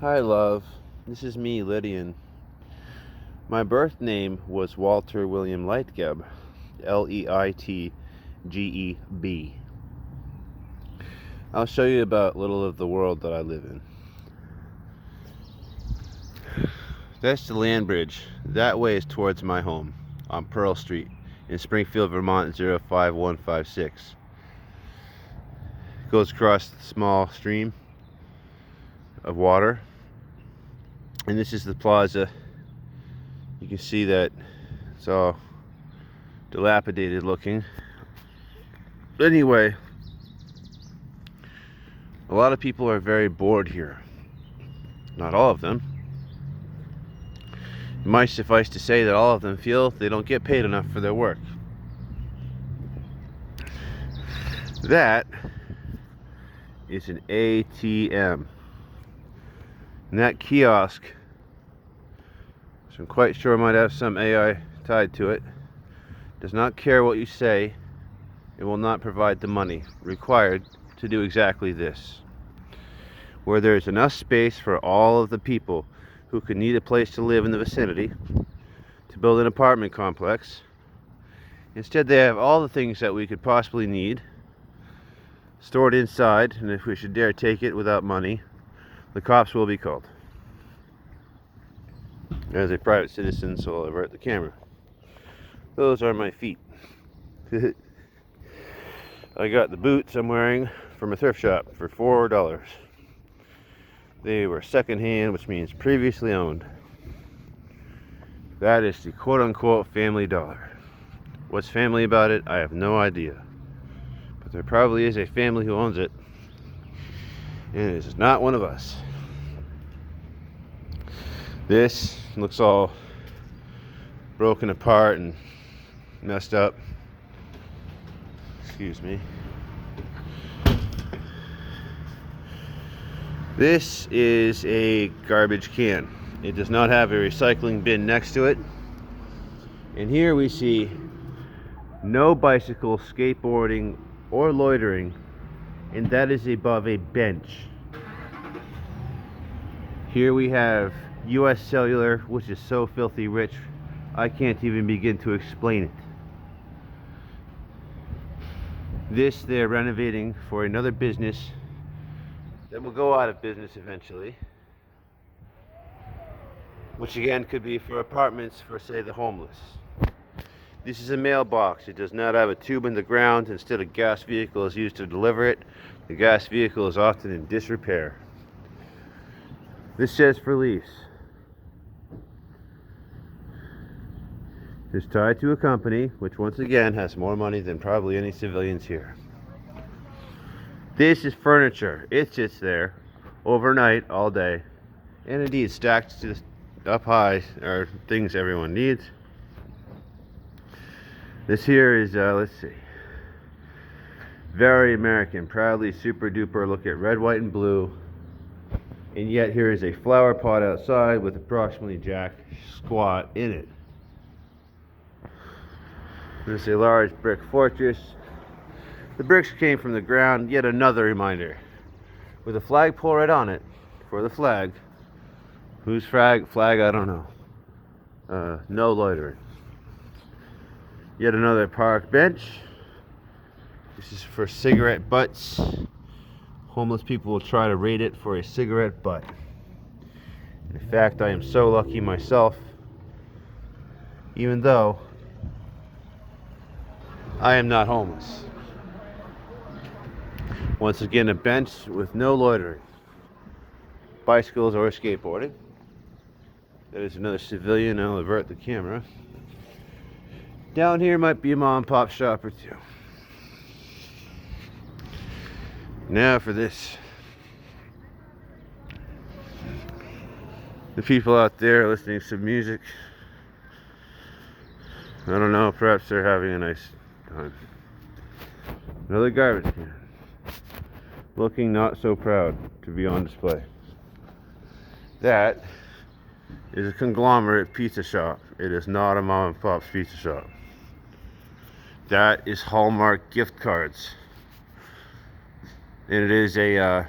Hi, love. This is me, Lydian. My birth name was Walter William Leitgeb, Leitgeb. I'll show you about little of the world that I live in. That's the land bridge. That way is towards my home on Pearl Street in Springfield, Vermont 05156. It goes across the small stream of water. And this is the plaza. You can see that it's all dilapidated looking. Anyway, a lot of people are very bored here. Not all of them. It might suffice to say that all of them feel they don't get paid enough for their work. That is an ATM. And that kiosk, which I'm quite sure might have some AI tied to it, does not care what you say. It will not provide the money required to do exactly this. Where there is enough space for all of the people who could need a place to live in the vicinity to build an apartment complex, instead they have all the things that we could possibly need stored inside, and if we should dare take it without money, the cops will be called. As a private citizen, so I'll avert the camera. Those are my feet. I got the boots I'm wearing from a thrift shop for $4. They were secondhand, which means previously owned. That is the quote-unquote family dollar. What's family about it? I have no idea. But there probably is a family who owns it. And it is not one of us. This looks all broken apart and messed up. Excuse me. This is a garbage can. It does not have a recycling bin next to it. And here we see no bicycle, skateboarding, or loitering, and that is above a bench. Here we have US Cellular, which is so filthy rich, I can't even begin to explain it. This they're renovating for another business that will go out of business eventually, which again could be for apartments for, say, the homeless. This is a mailbox. It does not have a tube in the ground. Instead, a gas vehicle is used to deliver it. The gas vehicle is often in disrepair. This says for lease. It's tied to a company, which once again has more money than probably any civilians here. This is furniture. It sits there overnight, all day, and indeed stacked to up high are things everyone needs. This here is, let's see, very American, proudly super duper. Look at red, white, and blue. And yet here is a flower pot outside with approximately jack squat in it. This is a large brick fortress. The bricks came from the ground, yet another reminder. With a flagpole right on it for the flag. Whose flag? I don't know. No loitering. Yet another park bench. This is for cigarette butts. Homeless people will try to rate it for a cigarette butt. In fact, I am so lucky myself, even though I am not homeless. Once again, a bench with no loitering, bicycles or skateboarding. That is another civilian. I'll avert the camera. Down here might be a mom and pop shop or two. Now for this. The people out there listening to some music. I don't know, perhaps they're having a nice time. Another garbage can. Looking not so proud to be on display. That is a conglomerate pizza shop. It is not a mom and pop's pizza shop. That is Hallmark gift cards. And it is a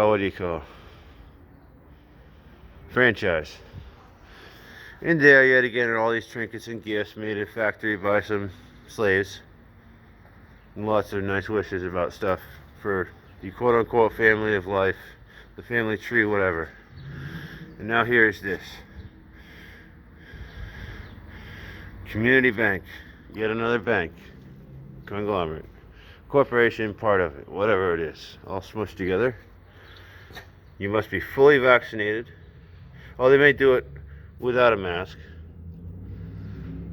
what do you call, franchise. And there you had to get all these trinkets and gifts made at a factory by some slaves. And lots of nice wishes about stuff for the quote-unquote family of life, the family tree, whatever. And now here's this. Community bank. Yet another bank. Conglomerate. Corporation, part of it. Whatever it is. All smushed together. You must be fully vaccinated. Oh, they may do it without a mask.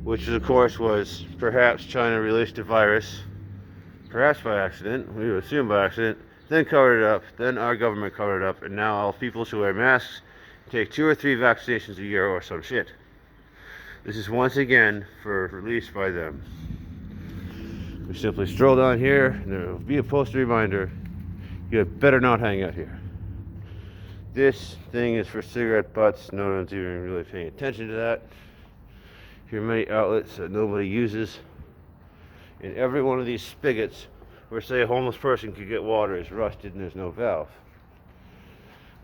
Which, of course, was perhaps China released a virus. Perhaps by accident. We would assume by accident. Then covered it up. Then our government covered it up. And now all people should wear masks. Take 2 or 3 vaccinations a year or some shit. This is once again for release by them. We simply stroll down here, and there will be a posted reminder: you had better not hang out here. This thing is for cigarette butts. No one's even really paying attention to that. Here are many outlets that nobody uses. And every one of these spigots where, say, a homeless person could get water is rusted and there's no valve.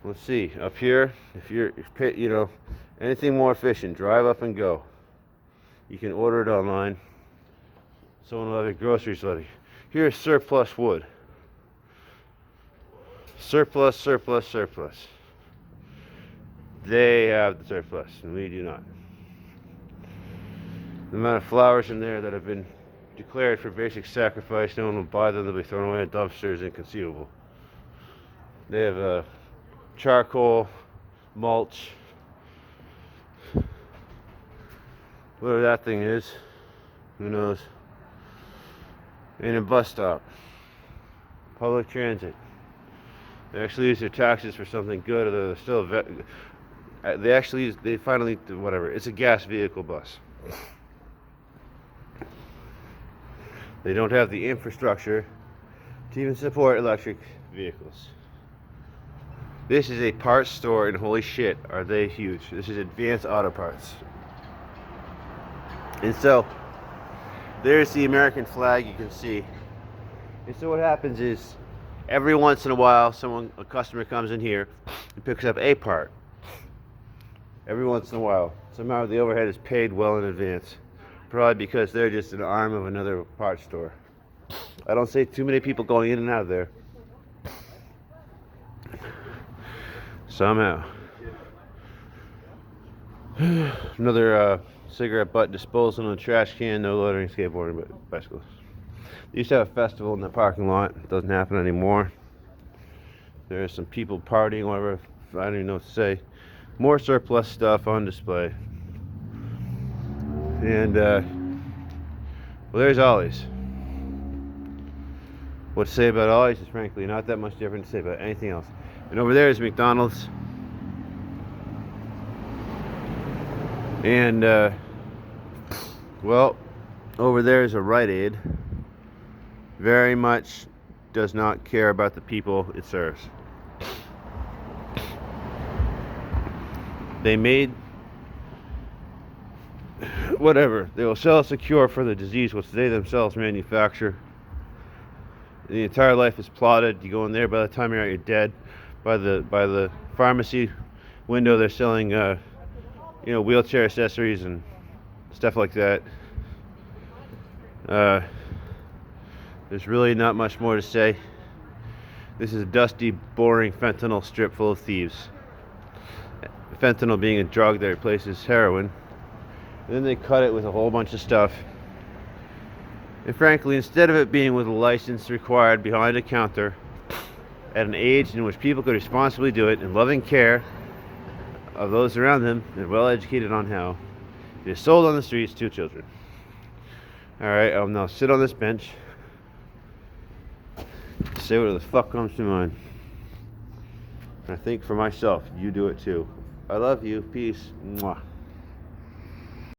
Let's see, up here, if you're, anything more efficient, drive up and go. You can order it online. Someone will have your groceries ready. Here's surplus wood. Surplus, surplus, surplus. They have the surplus, and we do not. The amount of flowers in there that have been declared for basic sacrifice, no one will buy them. They'll be thrown away in dumpsters, inconceivable. They have charcoal, mulch, whatever that thing is, who knows. And a bus stop, public transit. They actually use their taxes for something good, or they're still they finally whatever. It's a gas vehicle bus. They don't have the infrastructure to even support electric vehicles. This is a parts store, and holy shit, are they huge. This is Advanced Auto Parts. And so, there's the American flag, you can see. And so what happens is, every once in a while, a customer comes in here and picks up a part. Every once in a while. Somehow the overhead is paid well in advance. Probably because they're just an arm of another parts store. I don't see too many people going in and out of there. Somehow. Another cigarette butt disposal in a trash can, no loitering, skateboarding, but bicycles. They used to have a festival in the parking lot. It doesn't happen anymore. There's some people partying, whatever. I don't even know what to say. More surplus stuff on display. And, well, there's Ollie's. What to say about Ollie's is frankly not that much different to say about anything else. And over there is McDonald's. And, well, over there is a Rite Aid. Very much does not care about the people it serves. They made whatever. They will sell us a cure for the disease which they themselves manufacture. The entire life is plotted. You go in there, by the time you're out, you're dead. By the pharmacy window, they're selling wheelchair accessories and stuff like that. There's really not much more to say. This is a dusty, boring fentanyl strip full of thieves. Fentanyl being a drug that replaces heroin. And then they cut it with a whole bunch of stuff. And frankly, instead of it being with a license required behind a counter at an age in which people could responsibly do it in loving care of those around them and well educated on how, it is sold on the streets to children. Alright, I'll now sit on this bench, say whatever the fuck comes to mind. And I think for myself, you do it too. I love you. Peace. Mwah.